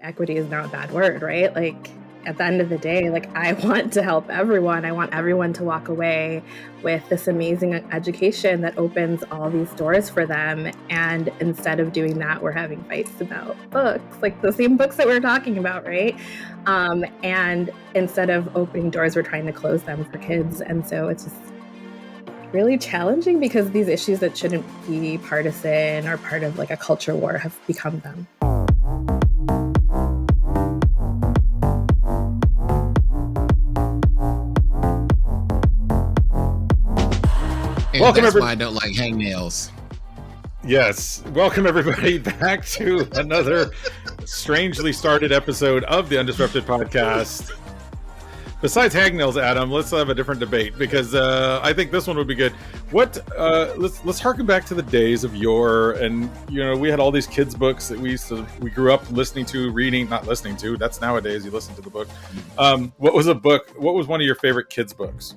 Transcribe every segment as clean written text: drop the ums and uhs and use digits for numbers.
Equity is not a bad word, right? Like at the end of the day, like I want to help everyone. I want everyone to walk away with this amazing education that opens all these doors for them. And instead of doing that, we're having fights about books, like the same books that we're talking about, right? And instead of opening doors, we're trying to close them for kids. And so it's just really challenging because these issues that shouldn't be partisan or part of like a culture war have become them. Welcome, that's why I don't like hangnails. Yes. Welcome, everybody, back to another strangely started episode of the Undisrupted podcast. Besides hangnails, Adam, let's have a different debate because I think this one would be good. Let's harken back to the days of yore, and we had all these kids' books that we grew up listening to, reading, not listening to. That's nowadays you listen to the book. What was one of your favorite kids' books?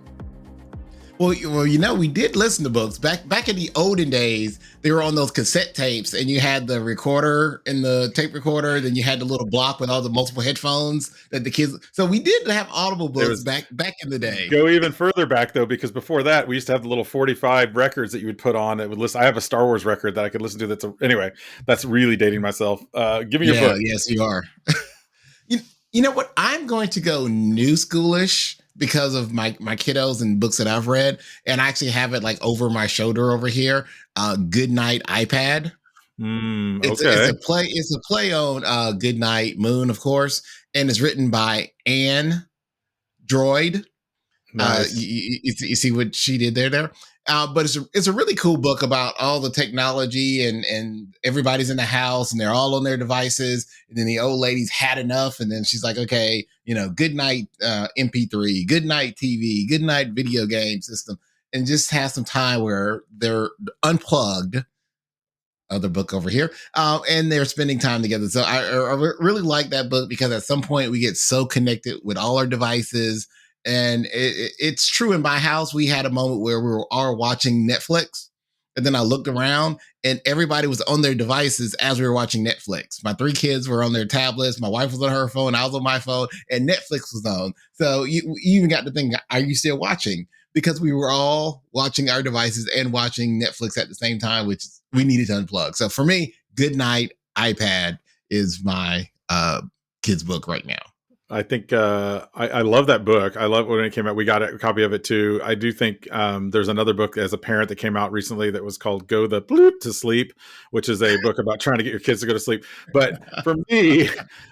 Well, we did listen to books back in the olden days. They were on those cassette tapes, and you had the recorder and the tape recorder. Then you had the little block with all the multiple headphones that the kids. So we did have audible books back in the day. Go even further back though, because before that, we used to have the little 45 records that you would put on. It would listen. I have a Star Wars record that I could listen to. Anyway, that's really dating myself. Give me your book. Yes, you are. You know what? I'm going to go new schoolish because of my kiddos and books that I've read. And I actually have it like over my shoulder over here. Good Night iPad. It's a play on Good Night Moon, of course. And it's written by Anne Droid. Nice. You see what she did there? But it's a really cool book about all the technology and everybody's in the house and they're all on their devices. And then the old lady's had enough. And then she's like, okay, good night MP3, good night TV, good night video game system. And just have some time where they're unplugged. Other book over here. And they're spending time together. So I really like that book because at some point we get so connected with all our devices. And it's true in my house. We had a moment where we were all watching Netflix. And then I looked around and everybody was on their devices as we were watching Netflix. My 3 kids were on their tablets. My wife was on her phone. I was on my phone and Netflix was on. So you even got to think, are you still watching? Because we were all watching our devices and watching Netflix at the same time, which we needed to unplug. So for me, Good Night iPad is my kids' book right now. I think I love that book. I love when it came out. We got a copy of it too. I do think there's another book as a parent that came out recently that was called Go the Bloop to Sleep, which is a book about trying to get your kids to go to sleep. But for me,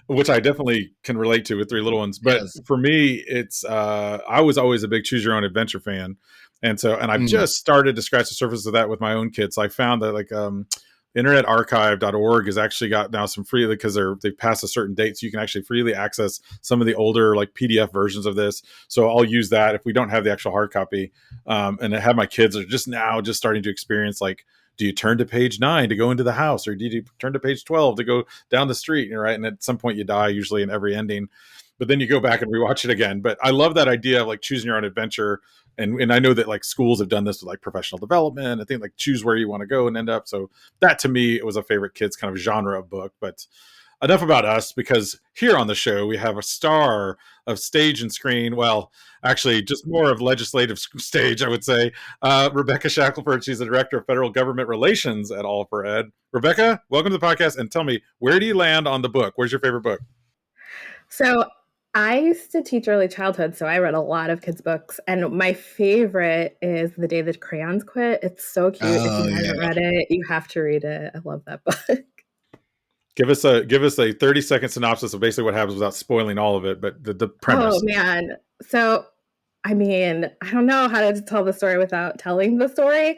which I definitely can relate to with 3 little ones, but yes. For me, it's I was always a big choose your own adventure fan. And I've just started to scratch the surface of that with my own kids. I found that internetarchive.org has actually got now some free, because they've passed a certain date, so you can actually freely access some of the older like PDF versions of this. So I'll use that if we don't have the actual hard copy. And I have my kids are just starting to experience, like, do you turn to page 9 to go into the house, or do you turn to page 12 to go down the street? Right, and at some point you die, usually in every ending. But then you go back and rewatch it again. But I love that idea of like choosing your own adventure. And I know that like schools have done this with like professional development. I think like choose where you want to go and end up. So that to me, it was a favorite kids kind of genre of book. But enough about us, because here on the show, we have a star of stage and screen. Well, actually just more of legislative stage, I would say. Rebeca Shackleford, she's the director of federal government relations at All for Ed. Rebecca, welcome to the podcast. And tell me, where do you land on the book? Where's your favorite book? So I used to teach early childhood, so I read a lot of kids' books, and my favorite is The Day the Crayons Quit. It's so cute. If you haven't read it, you have to read it. I love that book. Give us a 30-second synopsis of basically what happens without spoiling all of it, but the premise. Oh man. So I mean, I don't know how to tell the story without telling the story,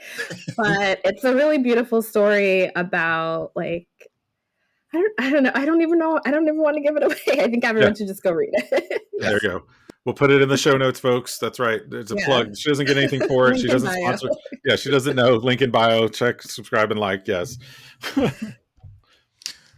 but it's a really beautiful story about like, I don't know. I don't even know. I don't even want to give it away. I think everyone should just go read it. There you go. We'll put it in the show notes, folks. That's right. There's a plug. She doesn't get anything for it. She doesn't sponsor. Yeah, she doesn't know. Link in bio. Check, subscribe, and like. Yes.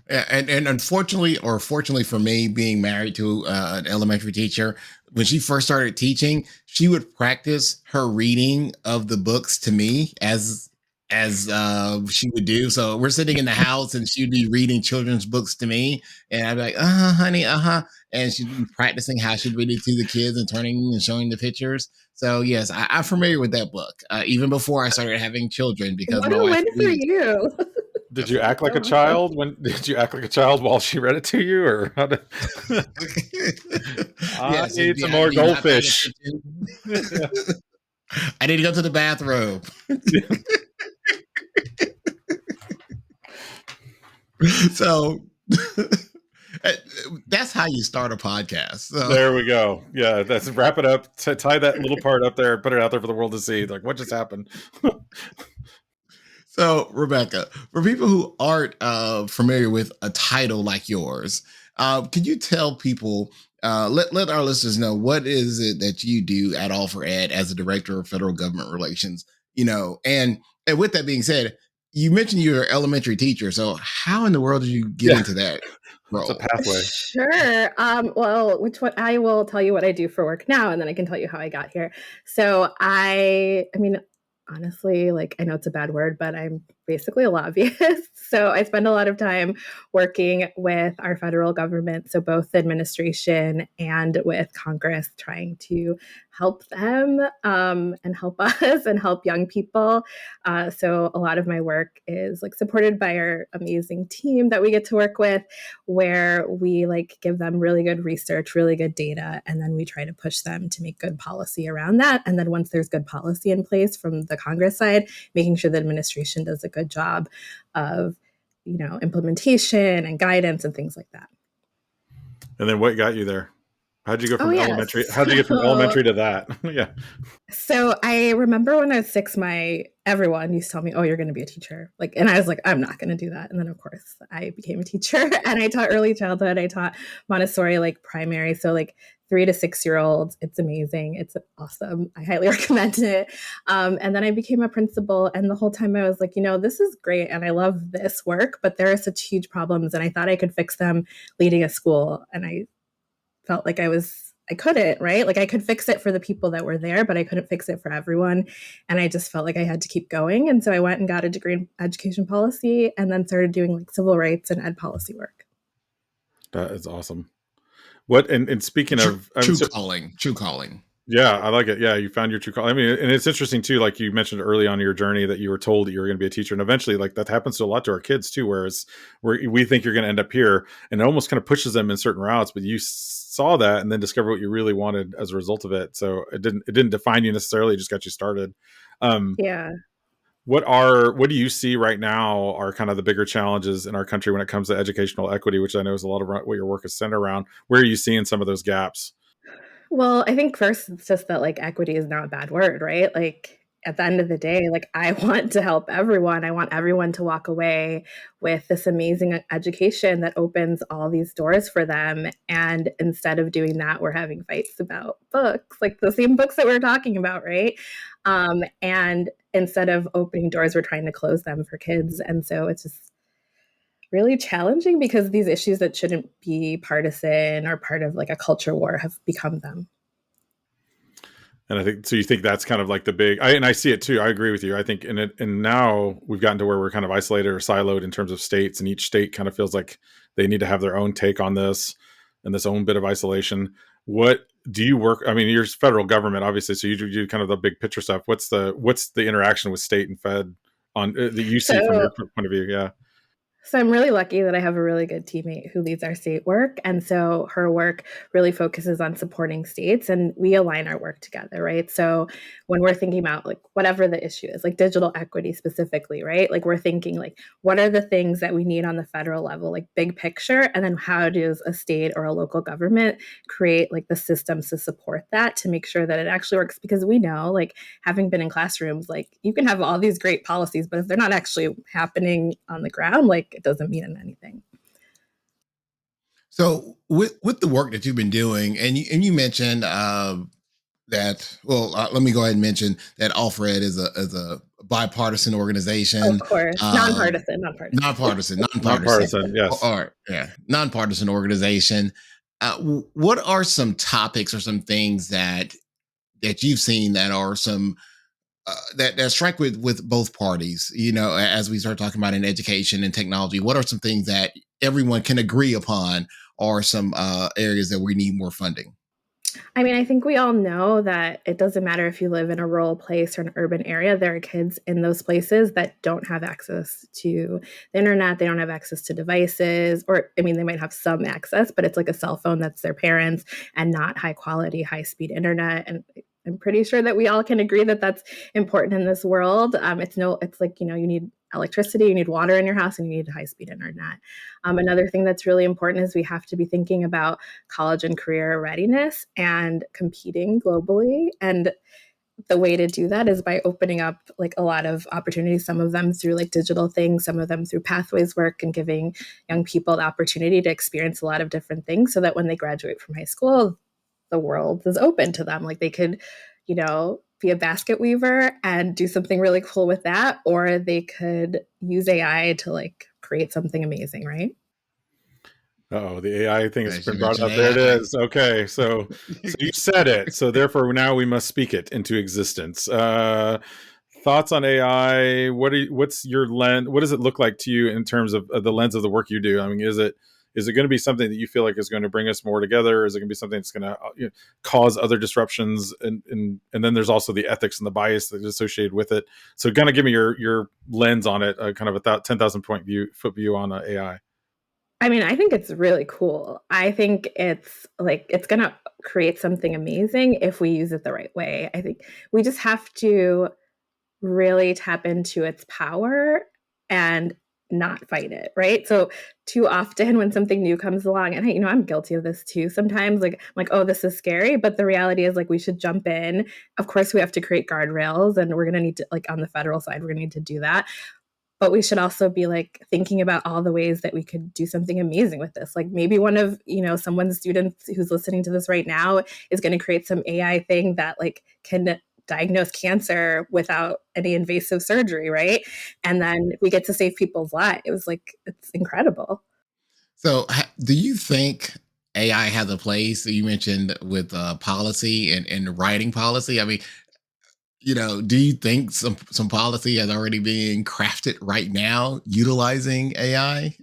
And unfortunately, or fortunately for me, being married to an elementary teacher, when she first started teaching, she would practice her reading of the books to me as as she would do. So we're sitting in the house and she'd be reading children's books to me. And I'd be like, honey, and she'd be practicing how she'd read it to the kids and turning and showing the pictures. So yes, I'm familiar with that book, even before I started having children, because What my a wife win for reads. you. Did you act So like a awesome. child did you act like a child while she read it to you, or how did I Yes, need some I'd more be not paying goldfish? attention. I need to go to the bathroom. So that's how you start a podcast. So, There we go. Yeah, that's wrap it up. Tie that little part up there, put it out there for the world to see. Like, what just happened? so Rebecca, for people who aren't familiar with a title like yours, can you tell people, let our listeners know, what is it that you do at All for Ed as a director of federal government relations? And with that being said, you mentioned you're an elementary teacher. So how in the world did you get Yeah, into that it's a role? pathway. Sure. Well, which one I will tell you what I do for work now, and then I can tell you how I got here. So I mean, honestly, like I know it's a bad word, but I'm basically a lobbyist. So I spend a lot of time working with our federal government, so both the administration and with Congress, trying to help them and help us and help young people. So a lot of my work is like supported by our amazing team that we get to work with, where we like give them really good research, really good data, and then we try to push them to make good policy around that. And then once there's good policy in place from the Congress side, making sure the administration does a good job of, implementation and guidance and things like that. And then what got you there? How'd you go Oh from yes. elementary? How'd you get from elementary to that? Yeah. So I remember when I was 6, everyone used to tell me, "Oh, you're going to be a teacher." And I was like, "I'm not going to do that." And then of course I became a teacher, and I taught early childhood. I taught Montessori, like primary. So like 3 to 6 year olds. It's amazing. It's awesome. I highly recommend it. And then I became a principal, and the whole time I was like, this is great, and I love this work, but there are such huge problems, and I thought I could fix them leading a school, and I felt like I couldn't, right? Like I could fix it for the people that were there, but I couldn't fix it for everyone. And I just felt like I had to keep going. And so I went and got a degree in education policy, and then started doing like civil rights and ed policy work. That is awesome. What and speaking of True calling. yeah, I like it. Yeah, you found your true call. I mean, and it's interesting too, like you mentioned early on in your journey that you were told that you were going to be a teacher. And eventually, like that happens to a lot to our kids too, whereas we think you're going to end up here, and it almost kind of pushes them in certain routes, but you saw that and then discovered what you really wanted as a result of it. So it didn't define you necessarily, it just got you started. Yeah. What do you see right now are kind of the bigger challenges in our country when it comes to educational equity, which I know is a lot of what your work is centered around? Where are you seeing some of those gaps? Well, I think first it's just that like equity is not a bad word, right? Like at the end of the day, like I want to help everyone. I want everyone to walk away with this amazing education that opens all these doors for them. And instead of doing that, we're having fights about books, like the same books that we're talking about, right? And instead of opening doors, we're trying to close them for kids. And so it's just really challenging because these issues that shouldn't be partisan or part of like a culture war have become them. And I think so. You think that's kind of like the big, and I see it too. I agree with you. I think, and now we've gotten to where we're kind of isolated or siloed in terms of states, and each state kind of feels like they need to have their own take on this and this own bit of isolation. What do you work? I mean, you're federal government, obviously, so you do kind of the big picture stuff. What's the interaction with state and fed on that you see from So your point of view? Yeah. So I'm really lucky that I have a really good teammate who leads our state work. And so her work really focuses on supporting states, and we align our work together, right? So when we're thinking about like whatever the issue is, like digital equity specifically, right? Like we're thinking like what are the things that we need on the federal level, like big picture, and then how does a state or a local government create like the systems to support that to make sure that it actually works? Because we know, like having been in classrooms, like you can have all these great policies, but if they're not actually happening on the ground, like it doesn't mean anything. So with the work that you've been doing, and you mentioned that, well, let me go ahead and mention that Alfred is a bipartisan Of organization, course, um, nonpartisan. nonpartisan, Nonpartisan. Yes. or yeah, nonpartisan organization. What are some topics or some things that you've seen that are some that strike with both parties, as we start talking about in education and technology? What are some things that everyone can agree upon, or some areas that we need more funding? I mean, I think we all know that it doesn't matter if you live in a rural place or an urban area. There are kids in those places that don't have access to the internet. They don't have access to devices, or, I mean, they might have some access, but it's like a cell phone that's their parents and not high quality, high speed internet. And I'm pretty sure that we all can agree that that's important in this world. It's like, you need electricity, you need water in your house, and you need high speed internet. Another thing that's really important is we have to be thinking about college and career readiness and competing globally. And the way to do that is by opening up like a lot of opportunities, some of them through like digital things, some of them through pathways work, and giving young people the opportunity to experience a lot of different things so that when they graduate from high school, the world is open to them. Like they could, be a basket weaver and do something really cool with that, or they could use AI to like create something amazing, right? Oh, the AI thing has As you been brought mentioned, up. There it AI. is. Okay, so you said it. So therefore, now we must speak it into existence. Thoughts on AI? What's your lens? What does it look like to you in terms of the lens of the work you do? I mean, is it going to be something that you feel like is going to bring us more together? Is it going to be something that's going to cause other disruptions? And then there's also the ethics and the bias that's associated with it. So, kind of give me your lens on it, kind of a 10,000 foot view on AI. I mean, I think it's really cool. I think it's going to create something amazing if we use it the right way. I think we just have to really tap into its power and not fight it, right? So too often when something new comes along, and I'm guilty of this too sometimes, like I'm like, oh, this is scary, but the reality is like we should jump in. Of course, we have to create guardrails, and we're going to need to, like on the federal side, we're going to need to do that. But we should also be like thinking about all the ways that we could do something amazing with this. Like maybe one of, someone's students who's listening to this right now is going to create some AI thing that like can diagnose cancer without any invasive surgery, right? And then we get to save people's lives. Like it's incredible. So, do you think AI has a place that you mentioned with policy and writing policy? I mean, do you think some policy is already being crafted right now utilizing AI?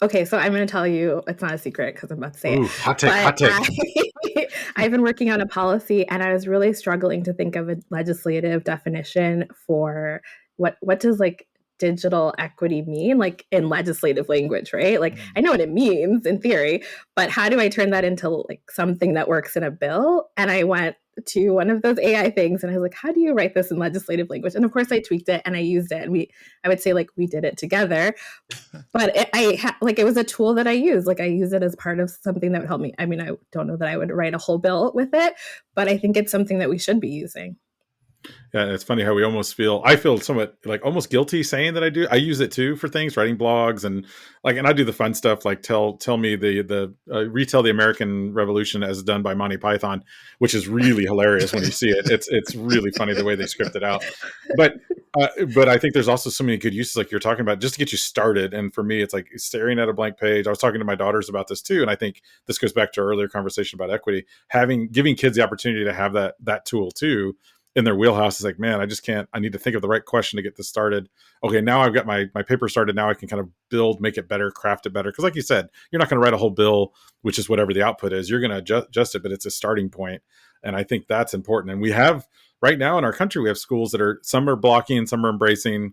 Okay, so I'm going to tell you, it's not a secret because I'm about to say it, Ooh, hot take, but hot take. I've been working on a policy, and I was really struggling to think of a legislative definition for what does like digital equity mean, like in legislative language, right? Like I know what it means in theory, but how do I turn that into like something that works in a bill? And I went to one of those AI things, and I was like, how do you write this in legislative language? And of course I tweaked it and I used it, and I would say like we did it together. But it was a tool that I use. Like I use it as part of something that would help me. I mean, I don't know that I would write a whole bill with it, but I think it's something that we should be using. Yeah, it's funny how I feel somewhat like almost guilty saying that I do. I use it too for things, writing blogs and I do the fun stuff like tell me the retell the American Revolution as done by Monty Python, which is really hilarious when you see it. It's really funny the way they script it out. But I think there's also so many good uses like you're talking about just to get you started. And for me, it's like staring at a blank page. I was talking to my daughters about this too, and I think this goes back to our earlier conversation about equity. Giving kids the opportunity to have that tool too in their wheelhouse is like, man, I just can't. I need to think of the right question to get this started. Okay, now I've got my paper started. Now I can kind of make it better, craft it better. Because like you said, you're not going to write a whole bill, which is whatever the output is. You're going to adjust it, but it's a starting point. And I think that's important. And we have right now in our country, we have schools that are some are blocking, some are embracing.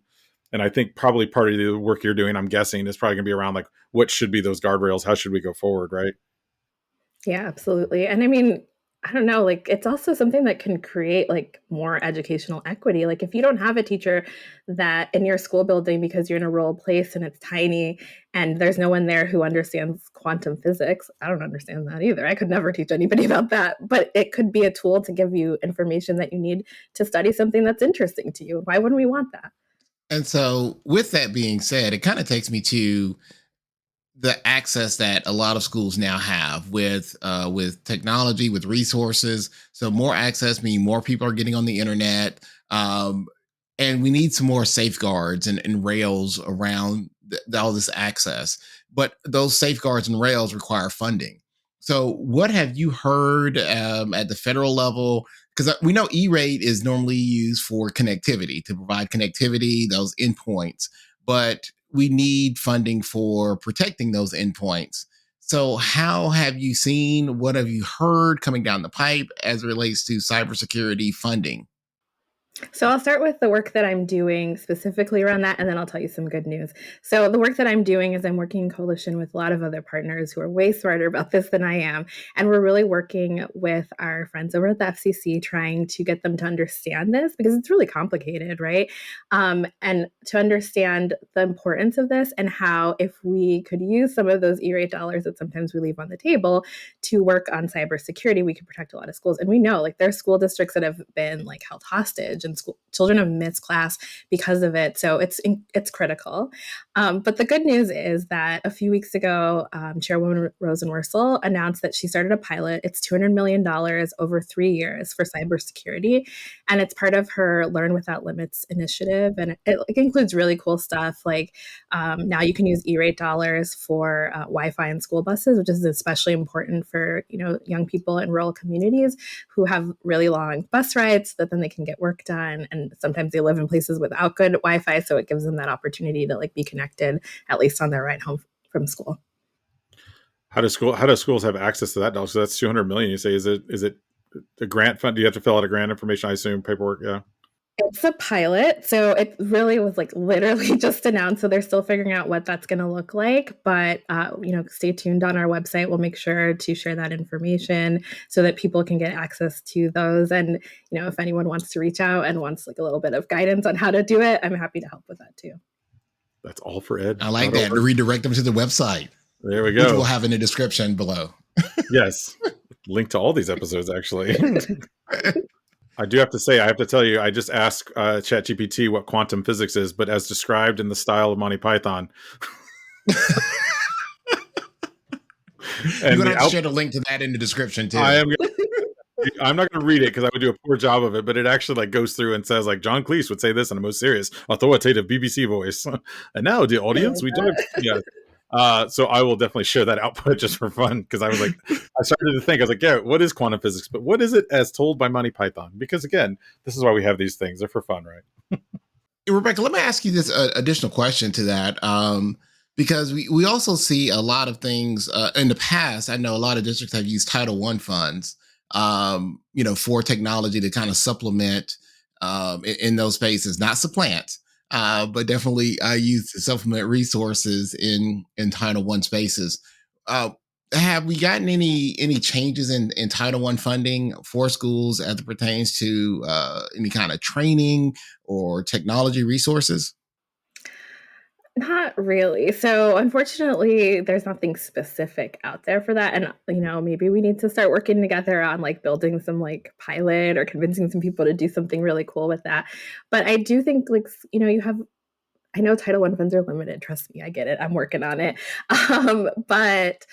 And I think probably part of the work you're doing, I'm guessing, is probably going to be around like what should be those guardrails? How should we go forward, right? Yeah, absolutely. And I mean, I don't know, like it's also something that can create like more educational equity. Like if you don't have a teacher that in your school building because you're in a rural place and it's tiny and there's no one there who understands quantum physics, I don't understand that either. I could never teach anybody about that, but it could be a tool to give you information that you need to study something that's interesting to you. Why wouldn't we want that? And so, with that being said, it kind of takes me to the access that a lot of schools now have with technology, with resources. So more access means more people are getting on the internet, and we need some more safeguards and rails around all this access. But those safeguards and rails require funding. So, what have you heard at the federal level because we know E-rate is normally used for connectivity, to provide connectivity, those endpoints, but we need funding for protecting those endpoints. So how have you seen, what have you heard coming down the pipe as it relates to cybersecurity funding? So I'll start with the work that I'm doing specifically around that, and then I'll tell you some good news. So the work that I'm doing is I'm working in coalition with a lot of other partners who are way smarter about this than I am. And we're really working with our friends over at the FCC, trying to get them to understand this because it's really complicated, right? And to understand the importance of this and how if we could use some of those E-rate dollars that sometimes we leave on the table to work on cybersecurity, we could protect a lot of schools. And we know like there are school districts that have been like held hostage and children have missed class because of it. So it's critical. But the good news is that a few weeks ago, Chairwoman Rosenworcel announced that she started a pilot. It's $200 million over 3 years for cybersecurity. And it's part of her Learn Without Limits initiative. And it includes really cool stuff like now you can use E-rate dollars for Wi-Fi in school buses, which is especially important for young people in rural communities who have really long bus rides that then they can get work done. And sometimes they live in places without good Wi-Fi, so it gives them that opportunity to like be connected at least on their ride home from school. How do schools have access to that dollar? So that's 200 million. You say, is it a grant fund? Do you have to fill out a grant information? I assume paperwork. Yeah. It's a pilot, so it really was like literally just announced. So they're still figuring out what that's going to look like. But stay tuned on our website. We'll make sure to share that information so that people can get access to those. And if anyone wants to reach out and wants like a little bit of guidance on how to do it, I'm happy to help with that too. That's all for Ed. I like that. Redirect them to the website. There we go. Which we'll have in the description below. Yes. Link to all these episodes, actually. I do have to say, I have to tell you, I just asked ChatGPT what quantum physics is, but as described in the style of Monty Python. You're going to have to share the link to that in the description, too. I'm not going to read it because I would do a poor job of it, but it actually like goes through and says like John Cleese would say this in a most serious, authoritative BBC voice. And now, the audience, we don't. Yeah. So I will definitely share that output just for fun because I was like, I started to think, I was like, yeah, what is quantum physics? But what is it as told by Monty Python? Because again, this is why we have these things. They're for fun, right? Rebecca, let me ask you this additional question to that. Because we also see a lot of things in the past. I know a lot of districts have used Title I funds, for technology to kind of supplement in those spaces, not supplant. But definitely use to supplement resources in Title I spaces. Have we gotten any changes in Title I funding for schools as it pertains to any kind of training or technology resources? Not really. So unfortunately, there's nothing specific out there for that. And, maybe we need to start working together on like building some like pilot or convincing some people to do something really cool with that. But I do think like, I know Title I funds are limited. Trust me, I get it. I'm working on it. But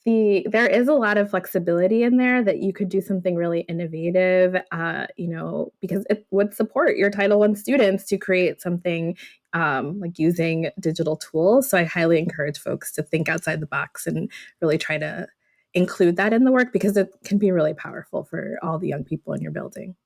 there is a lot of flexibility in there that you could do something really innovative, because it would support your Title I students to create something like using digital tools. So I highly encourage folks to think outside the box and really try to include that in the work because it can be really powerful for all the young people in your building.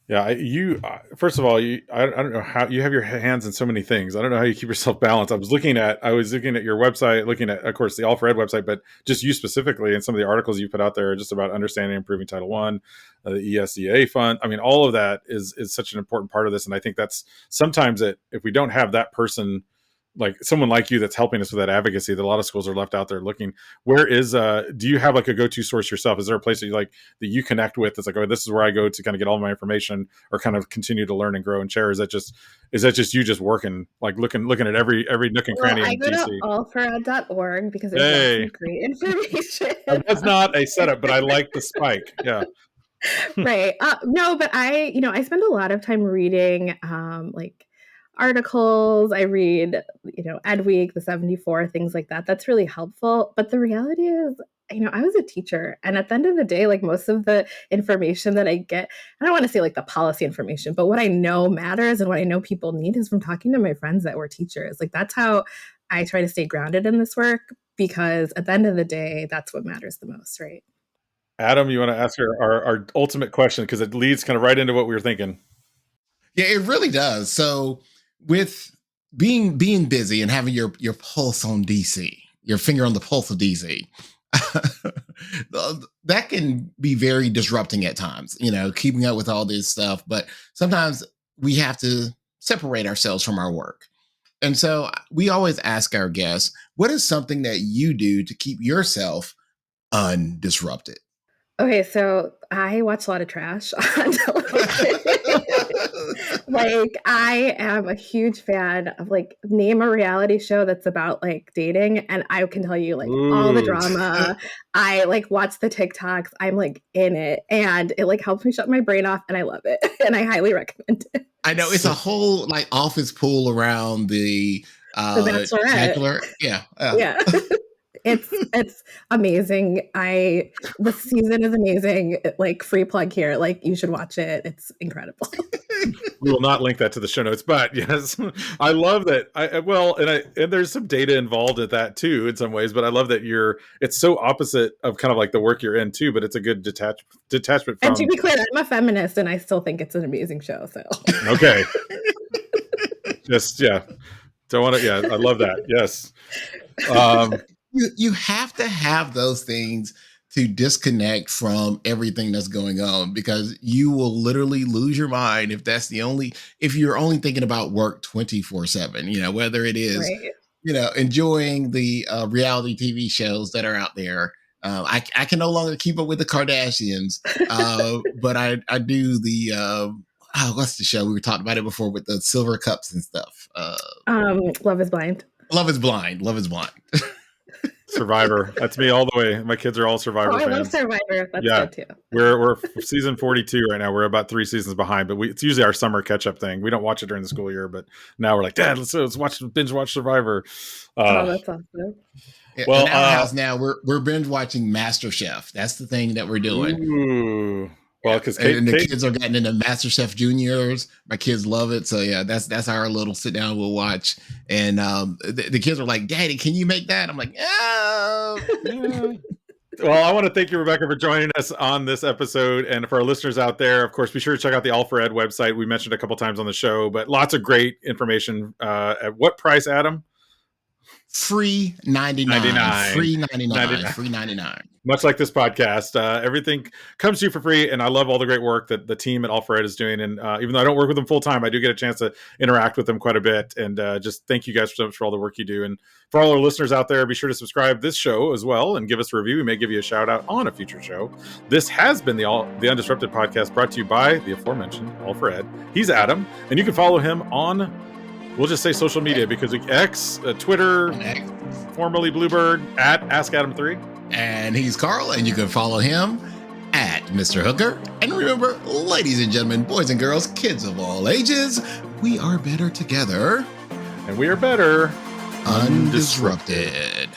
Yeah, first of all, I don't know how you have your hands in so many things. I don't know how you keep yourself balanced. I was looking at your website, looking at, of course, the All for Ed website, but just you specifically and some of the articles you put out there just about understanding and improving Title I, the ESEA fund. I mean, all of that is such an important part of this. And I think that's sometimes if we don't have that person, like someone like you that's helping us with that advocacy, that a lot of schools are left out there looking. Where is do you have like a go-to source yourself? Is there a place that you connect with that's like, oh, this is where I go to kind of get all my information or kind of continue to learn and grow and share? Is that just you just working, like looking at every nook and cranny I in go DC? to allfored.org because there's some great information. That's not a setup, but I like the spike. Yeah. Right. No, but I spend a lot of time reading like articles. I read, Ed Week, the 74, things like that. That's really helpful. But the reality is, I was a teacher. And at the end of the day, like most of the information that I get, I don't want to say like the policy information, but what I know matters and what I know people need is from talking to my friends that were teachers. Like that's how I try to stay grounded in this work because at the end of the day, that's what matters the most, right? Adam, you want to ask our ultimate question, because it leads kind of right into what we were thinking. Yeah, it really does. So with being busy and having your pulse on DC, your finger on the pulse of DC, that can be very disrupting at times, keeping up with all this stuff. But sometimes we have to separate ourselves from our work. And so we always ask our guests, what is something that you do to keep yourself undisrupted? Okay, so I watch a lot of trash on television. Like, I am a huge fan of, like, name a reality show that's about, like, dating, and I can tell you, like, all the drama. I, like, watch the TikToks. I'm, like, in it, and it, like, helps me shut my brain off, and I love it, and I highly recommend it. I know it's a whole, like, office pool around the Bachelorette. Yeah. Yeah. It's amazing. The season is amazing. Like, free plug here. Like, you should watch it. It's incredible. We will not link that to the show notes, but yes, I love that. And there's some data involved at that too, in some ways. But I love that it's so opposite of kind of like the work you're in too. But it's a good detachment from. And to be clear, I'm a feminist, and I still think it's an amazing show. So okay, don't want to. Yeah, I love that. Yes. You have to have those things to disconnect from everything that's going on, because you will literally lose your mind if you're only thinking about work 24/7, whether it is, right, enjoying the reality TV shows that are out there. I can no longer keep up with the Kardashians, but I do the, what's the show? We were talking about it before with the silver cups and stuff. Love is Blind. Love is Blind. Love is Blind. Survivor. That's me all the way. My kids are all Survivor fans. I love Survivor. That's good too. We're season 42 right now. We're about 3 seasons behind, but it's usually our summer catch up thing. We don't watch it during the school year, but now we're like, Dad, let's binge watch Survivor. That's awesome. Well, in our house now, we're binge watching MasterChef. That's the thing that we're doing. Ooh. Well, because the kids are getting into MasterChef Juniors. My kids love it, so yeah, that's our little sit down. We'll watch, and the kids are like, "Daddy, can you make that?" I'm like, "Oh." Yeah. Well, I want to thank you, Rebecca, for joining us on this episode, and for our listeners out there, of course, be sure to check out the All for Ed website. We mentioned a couple times on the show, but lots of great information. At what price, Adam? Free 99. Free 99. Free 99. Much like this podcast, everything comes to you for free, and I love all the great work that the team at All for Ed is doing. And even though I don't work with them full time, I do get a chance to interact with them quite a bit. And just thank you guys so much for all the work you do. And for all our listeners out there, be sure to subscribe this show as well and give us a review. We may give you a shout out on a future show. This has been the Undisrupted podcast, brought to you by the aforementioned All for Ed. He's Adam, and you can follow him on, we'll just say, social media, because X, Twitter, formerly Bluebird, at AskAdam3. And he's Carl, and you can follow him at Mr. Hooker. And remember, ladies and gentlemen, boys and girls, kids of all ages, we are better together. And we are better undisrupted.